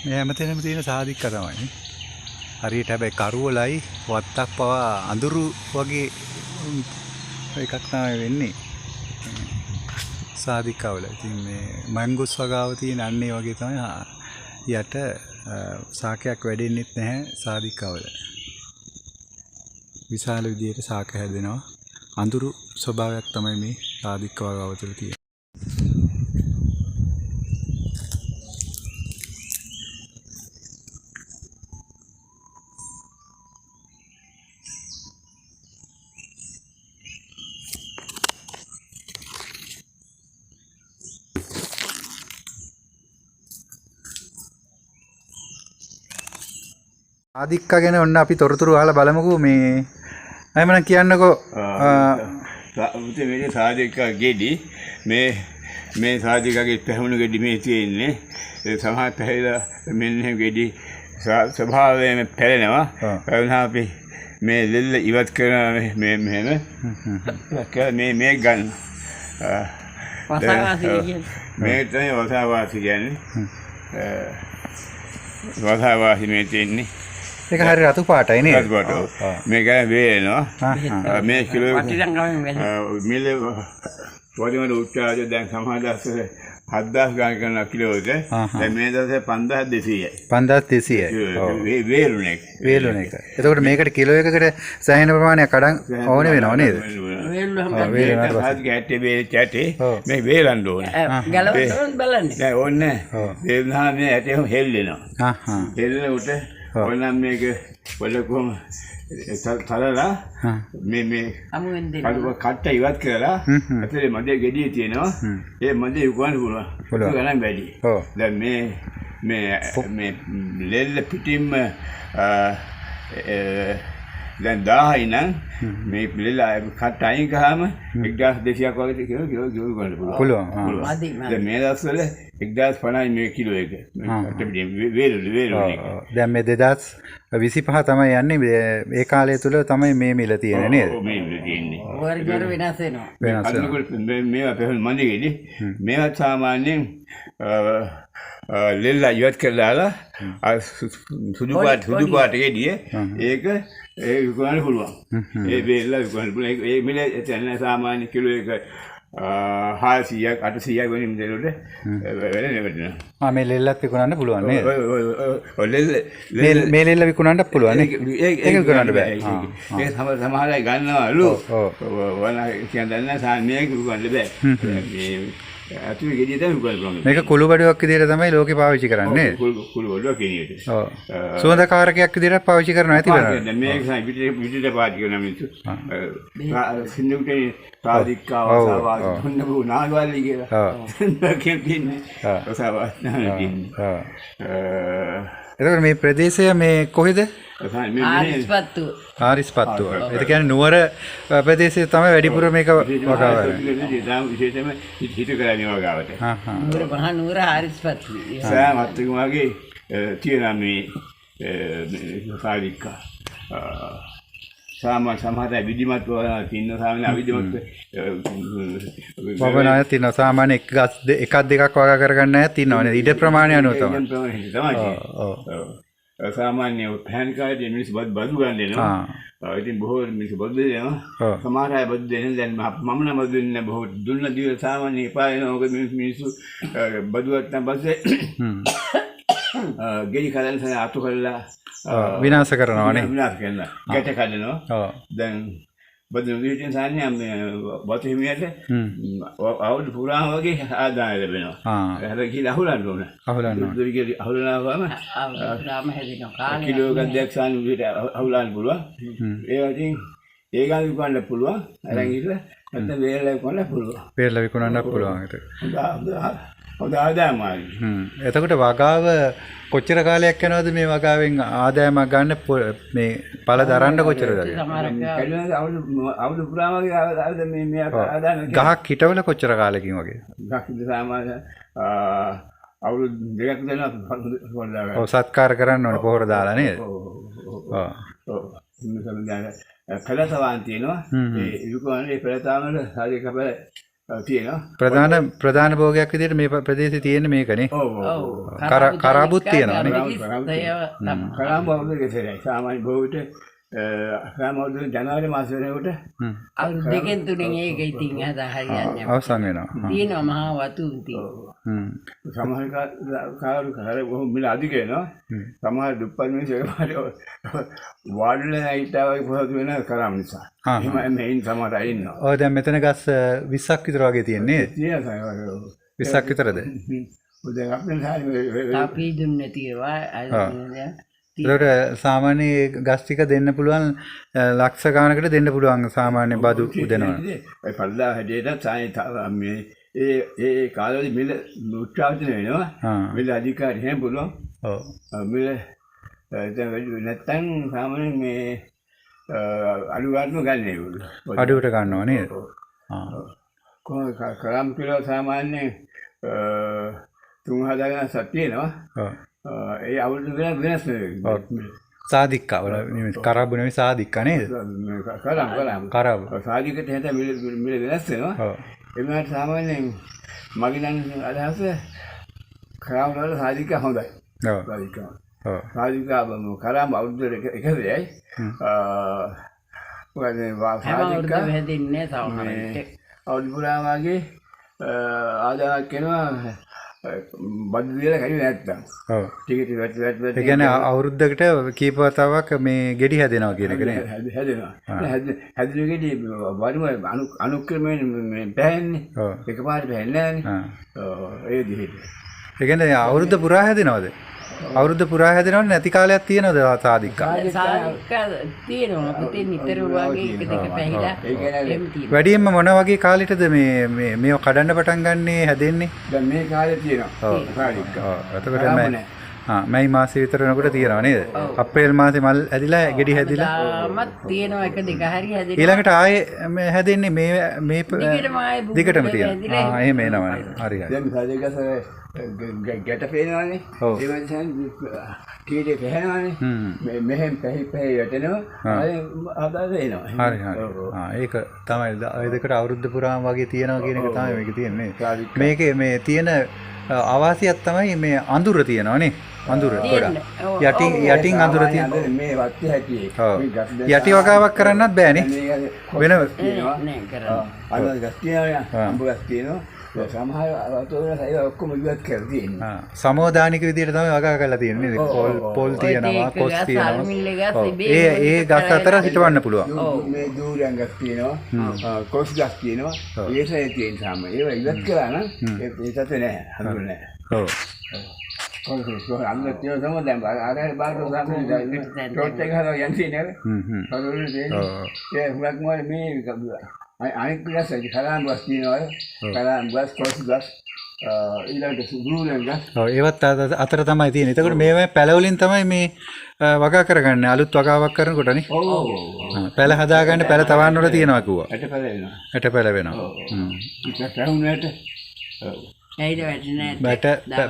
මේ හැමතැනම තියෙන සාධික තමයි. හරියට හැබැයි කරුවලයි වත්තක් පවා අඳුරු වගේ එකක් තමයි වෙන්නේ. සාධිකවල. ඉතින් මේ මැංගුස් වගාව තියෙන අන්නේ වගේ තමයි යට සාකයක් වැඩෙන්නෙත් නැහැ සාධිකවල. විශාල විදියට සාක හැදෙනවා. අඳුරු ස්වභාවයක් තමයි මේ සාධික වගාව තුළ තියෙන්නේ. ආදික්ක ගැන ඔන්න අපි තොරතුරු අහලා බලමුකෝ මේ අයමනම් කියන්නකෝ මේ සාධික ගෙඩි මේ සාධිකගේ පැහුණු ගෙඩි මේ තියෙන්නේ සමහර පැහැලා මෙන්න ගෙඩි ස්වභාවයෙන් පැලෙනවා පැලුණා අපි මේ දෙල්ල ඉවත් කරන මේ මෙහෙම මේ ගන්න මේ තමයි වසාවාසි කියන්නේ වසාවාසි මේ තියෙන්නේ ඒක හරිය රතු පාටයි නේද? රතු පාට. මේක වේනවා. මේ කිලෝ මිල වදින උච්චාරය දැන් සමහරවිට 7000 ගණන් කරන කිලෝට දැන් මේ දවසේ 5200යි. 5200යි. ඔව්. වේලුණේ. වේලුණේක. එතකොට මේකට කිලෝ එකකට සෑහෙන ප්‍රමාණයක් කඩන් ඕනේ වෙනව නේද? වේලුණා. ගැටේ වේචැටේ මේ වේලන්න ඕනේ. ගලවන්න බලන්න. නෑ ඕනේ. වේලුණා මේ ඇටේ හෙල්ලෙනවා. හෙල්ලෙන උට ඔන්නම් මේක වලකොම තරලා මේ අමුෙන් දෙන්න. කට්ට ඉවත් කරලා ඇතුලේ මදේ ගෙඩිය තියෙනවා. ඒ මදේ යුගවන්න පුළුවන්. ගණන් වැඩි. දැන් මේ ලෙල්ල පිටින්ම දැන් 1000යි නම් මේ ලෙල්ල කට්ට අයින් කරාම 1200ක් වගේ කිලෝ ගන්න පුළුවන්. දැන් මේ දවස්වල 1050යි මේ කිලෝ එක. වේලුනේ. දැන් මේ 2025 තමයි යන්නේ ඒ කාලය තුල තමයි මේ මිල තියෙන්නේ නේද? ඔව් මේ මිල තියෙන්නේ. වර්ගවල වෙනස් වෙනවා. අන්නකොට මේවා පෙරහන් මන්දිගෙදි මේවා සාමාන්‍යයෙන් ලෙල්ල ඉවත් කරලා සුදු පාට ගෙඩිය ඒක විකුණන්න පුළුවන්. ඒ වේල්ල විකුණන්න පුළුවන්. ඒ මිල එතන සාමාන්‍ය කිලෝ එක 600ක් 800ක් වගේ මිලවලට වෙනවා. මේ ලෙල්ලත් විකුණන්න පුළුවන් නේද? ඔය ලෙල්ල මේ ලෙල්ල විකුණන්න පුළුවන් නේද? ඒක විකුණන්න බෑ. ඒ සමහර අය ගන්නවලු. වන කියන්නේ නැහැ සාමාන්‍යයෙන් විකුණන්න බෑ. අතුරු ගෙඩිය තමයි විකුණන්න පුළුවන්. මේක කුළු බඩුවක් විදිහට තමයි ලෝකේ පාවිච්චි කරන්නේ නේද? කුළු බඩුවක් විදිහට. ඔව්. සුවඳකාරකයක් විදිහට පාවිච්චි කරනවා ඇති බලන්න. දැන් මේක විදිහට පාවිච්චි කරන මිනිස්සු. සින්දුටේ සාධිකාව සාවාද දුන්නු නාගවලි කියලා. කියන්නේ. සාවාද නාගින්නේ. එතකොට මේ ප්‍රදේශය මේ කොහෙද? ආරිස්පත්තු. ආරිස්පත්තු. ඒ කියන්නේ නුවර ප්‍රදේශයේ තමයි වැඩිපුර මේක වගා වෙන්නේ. විශේෂයෙන්ම හිත කරන්නේ වගාවට. නුවර මහා නුවර ආරිස්පත්තු. සෑම අත්තුමාගේ තියෙන මේ සාධිකා. සමහර විදිමත් තින්න සාමාන්‍ය අවිදිමත් වවනාය තියෙනවා සාමාන්‍ය එකක් දෙකක් වගා කරගන්න නැත් ඉන්නවනේ ඉඩ ප්‍රමාණය අනුව තමයි. ඔව්. සාමාන්‍ය පෑන් කාඩේ මිනිස්සු බදු ගන්න දෙනවා. ඉතින් බොහෝ මිනිස්සු බදු දෙනවා. සමහර අය බදු දෙන්නේ දැන් මම නම් බදු දෙන්නේ බොහෝ දුන්න දිව සාමාන්‍ය එපා වෙනවා. ඔක මිනිස්සු බදුවත් නම් පස්සේ ගෙඩි කලන් සන අතු කරලා විනාශ කරනවා නේ. විනාශ කරනවා. ගැට කඩනවා. ඔව්. දැන් බදු විදිහට සාමාන්‍ය බතු හිමියට අවුරුදු පුරාම වගේ ආදාය ලැබෙනවා. හර කියලා අහුලන්න ඕන. අහුලන්න ඕන. දුරිගේ අහුලනවාම රාම හැදෙනවා. කිලෝ එකක් දෙයක් සාමාන්‍ය විදිහට අහුලන්න පුළුවන්. ඒ වගේ ඒ ගාන විකුණන්න පුළුවන්. අරන් ඉන්න නැත්නම් වේල විකුණන්න පුළුවන්. වේල විකුණන්න පුළුවන් ඒක. හොඳ ආදායමයි. එතකොට වගාව කොච්චර කාලයක් යනවද මේ වගාවෙන් ආදායමක් ගන්න මේ පළ දරන්න කොච්චරද? අවුරුදු පුරාම වගේ මේ ආදායම ගහක් හිටවල කොච්චර කාලෙකින් වගේ? ගහක් සාමාන්‍ය අවුරුදු දෙකක් දෙනවා. ඔව් සත්කාර කරන්න ඕනේ පොහොර දාලා නේද? ඔව්. පෙළතවාන් තියෙනවා. ඒ විකුණන්නේ පෙළතාවල හරි කපල තියෙනවා. ප්‍රධාන භෝගයක් විදිහට මේ ප්‍රදේශයේ තියෙන මේකනේ. ඔව් කරාබුත් තියෙනවානේ. කරාබු අවුරුදු කෙසේයි සාමාන්‍ය භෝගයට සාමාන්‍ය ජනවාරි මාස වෙනකොට අවුරුදු දෙකෙන් තුනෙන් ඒක ඉතින් හදා හරියන්නේ අවසන් වෙනවා. තියෙනවා මහා වතු තියෙනවා. සමහර කාරු කාර බොහොම මිල අධික වෙනවා. සමහර දුප්පත් මිනිස්සු ඒකට වාඩිලා හිටාවයි පොහොත් වෙන කරාම නිසා. එහෙම මේන් සමහර අය ඉන්නවා. ඔය දැන් මෙතන ගස් 20ක් විතර වගේ තියෙන්නේ. තියෙනවා 20ක් විතරද? දැන් අපේ සාරි අපි දුන්නේ තියවා ඒකට සාමාන්‍ය ගස් ටික දෙන්න පුළුවන් ලක්ෂ ගානකට දෙන්න පුළුවන් සාමාන්‍ය බදු දෙනවා. ඒ පල්ලා හැදේට සායි මේ ඒ කාලවල මිල උත්සාහන වෙනවා. මිල අධිකාරී හැම පුළුවන්. ඔව්. මිල දැන් වැඩි නැත්තම් සාමාන්‍ය මේ අඩු ගන්න ගන්න ඒගොල්ලෝ. අඩුවට ගන්නවා නේද? කොහොම කරම් කිලෝ සාමාන්‍ය 3000 ගණන් සත්‍යේනවා. ඔව්. ඒ අවුරුදු වෙනස් නෙවෙයි. සාදික්කා වල නෙමෙයි කරාබු නෙමෙයි සාදික්කා නේද? කරාබු. සාදිකට හැට මිල වෙනස් වෙනවා. ඔව්. ඒ වුණාට සාමාන්‍යයෙන් මගේ නම් අදහස කරාබු වල සාදික්කා හොඳයි. ඔව්. සාදික්කා. ඔව්. සාදික්කා කරාබු අවුරුදු එක දෙයයි. මොකද සාදික්කා හැදෙන්නේ සමහරවිට අවුරුදු පුරා වගේ ආදායක් වෙනවා. බදු දීලා කැඩි නැත්තම්. ඔව්. ටික වැට ඒ කියන්නේ අවුරුද්දකට කීප වතාවක් මේ ගෙඩි හැදෙනවා කියන එක නේද? හැදෙනවා. හැදෙන ගෙඩි වරිම අනුක්‍රමයෙන් මේ බෑන්නේ. ඔව්. එකපාරට බෑන්නේ නෑනේ. ඒ විදිහට. ඒ කියන්නේ අවුරුද්ද පුරා හැදෙනවද? අවුරුද්ද පුරා හැදෙනවද නැති කාලයක් තියෙනවද සාදික්කා? සාදික්කා තියෙනවා. අපිට නිතර වගේ එක දෙක පැහිලා එහෙම තියෙනවා. වැඩියෙන්ම මොන වගේ කාලෙටද මේව කඩන්න පටන් ගන්නේ හැදෙන්නේ? දැන් මේ කාලේ තියෙනවා. ඔව්. සාදික්කා. ඔව්. එතකොට මැයි මාසෙ විතර වෙනකොට තියෙනවා නේද? අප්‍රේල් මාසෙ මල් ඇදිලා ගෙඩි හැදිලා මත් තියෙනවා එක දෙක හරි හැදෙනවා. ඊළඟට ආයේ මේ හැදෙන්නේ මේ දිගටම තියෙනවා. එහෙම එනවා නේද? හරි හරි. දැන් සාදිකස ගැට පේනවානේ. ඒ වගේ කීඩේ පේනවානේ. මෙහෙන් පැහි යටෙනවා. ආදාද එනවා. හරි හරි. ඒක තමයි ඔය දෙකට අවුරුද්ද පුරාම වගේ තියෙනවා කියන එක තමයි මේකේ තියෙන්නේ. මේකේ මේ තියෙන අවාසියක් තමයි මේ අඳුර තියෙනවා නේ. අඳුර ගොඩක්. යටින් අඳුර තියෙනවා. මේ වත්තේ හැටියේ. ඔව්. යටි වගාවක් කරන්නත් බෑනේ. වෙන නෑ කරා. අර ගස් තියෙනවා. අඹ ගස් තියෙනවා. සමහර වතුර සයිද ඔක්කොම ඉවත් කරලා තියෙනවා. සමෝදානික විදියට තමයි වගා කරලා තියෙන්නේ නේද? පොල් තියෙනවා, කොස් තියෙනවා. ඒ ගස් අතර හිටවන්න පුළුවන්. මේ දූරයන් ගස් තියෙනවා. කොස් ගස් තියෙනවා. ඒසයි තියෙන සාම. ඒවා ඉවත් කරා නම් ඒකට නෑ. හඳුන නෑ. ඔව්. කොස් අන්න තියෙන සම දැන් ආරේ බාහිර සාම ටොට් එක හදලා යන්නේ නේද? හඳුනන්නේ තියෙන්නේ. ඒ හුඟක් මොකද මේ අනිත් ගස් ඒ කරාම් ගස් තියෙනවා. කරාම් ගස් කොස් ගස් ඊළඟට සුදුලෙන් ගස්. ඔව් ඒවත් අතර තමයි තියෙන්නේ. එතකොට මේවා පැල වලින් තමයි මේ වගා කරගන්නේ. අලුත් වගාවක් කරනකොටනේ. ඔව්. පැල හදාගන්න පැල තවන්න වල තියෙනවා කිව්වා. ඇට පැල වෙනවා. ඇට පැල වෙනවා. ඒක පැවුනට ඇයිද වැටෙන්නේ බැට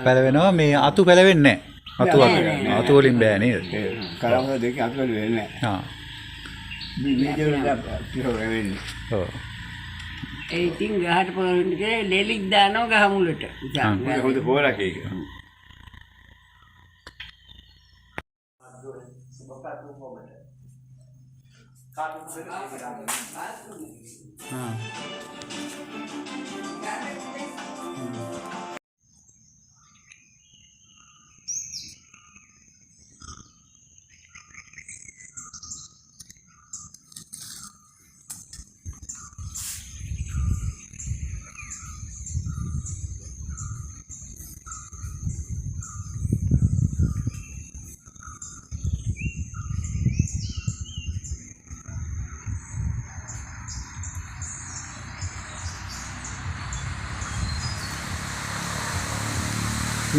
පැල වෙනවා මේ අතු පැල වෙන්නේ නැහැ. අතු වලින් බෑ නේද? කරාම් දෙක අතු වල වෙන්නේ නැහැ. ආ. ඔව්. ඒ ඉතින් ගහට පොරින්න කියලා ලෙලික් දානවා ගහ මුලට. හොඳ පොරක් ඒක.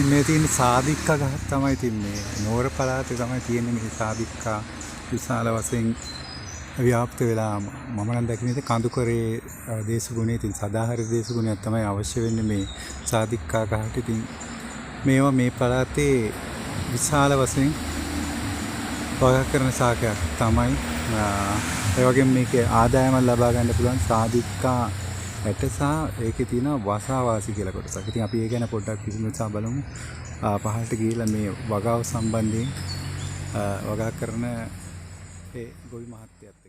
මේ තියෙන සාදික්කා ගහක් තමයි තින්නේ. නෝර පළාතේ තමයි තියෙන්නේ මේ සාදික්කා විශාල වශයෙන් ව්‍යාප්ත වෙලා මම නම් දැක්කේ කඳුකරේ දේශගුණයේ තියෙන සදාහරිත දේශගුණයක් තමයි අවශ්‍ය වෙන්නේ මේ සාදික්කා ගහට. ඉතින් මේවා මේ පළාතේ විශාල වශයෙන් වගා කරන ශාකයක් තමයි. ඒ වගේම මේකේ ආදායමක් ලබා ගන්න පුළුවන් සාදික්කා ඇට සහ ඒකේ තියෙන වසාවාසි කියලා කොටසක්. ඉතින් අපි ඒ ගැන පොඩ්ඩක් විමසා බලමු. පහළට ගිහිල්ලා මේ වගාව සම්බන්ධයෙන් වගා කරන ඒ ගොවි මහත්තයත්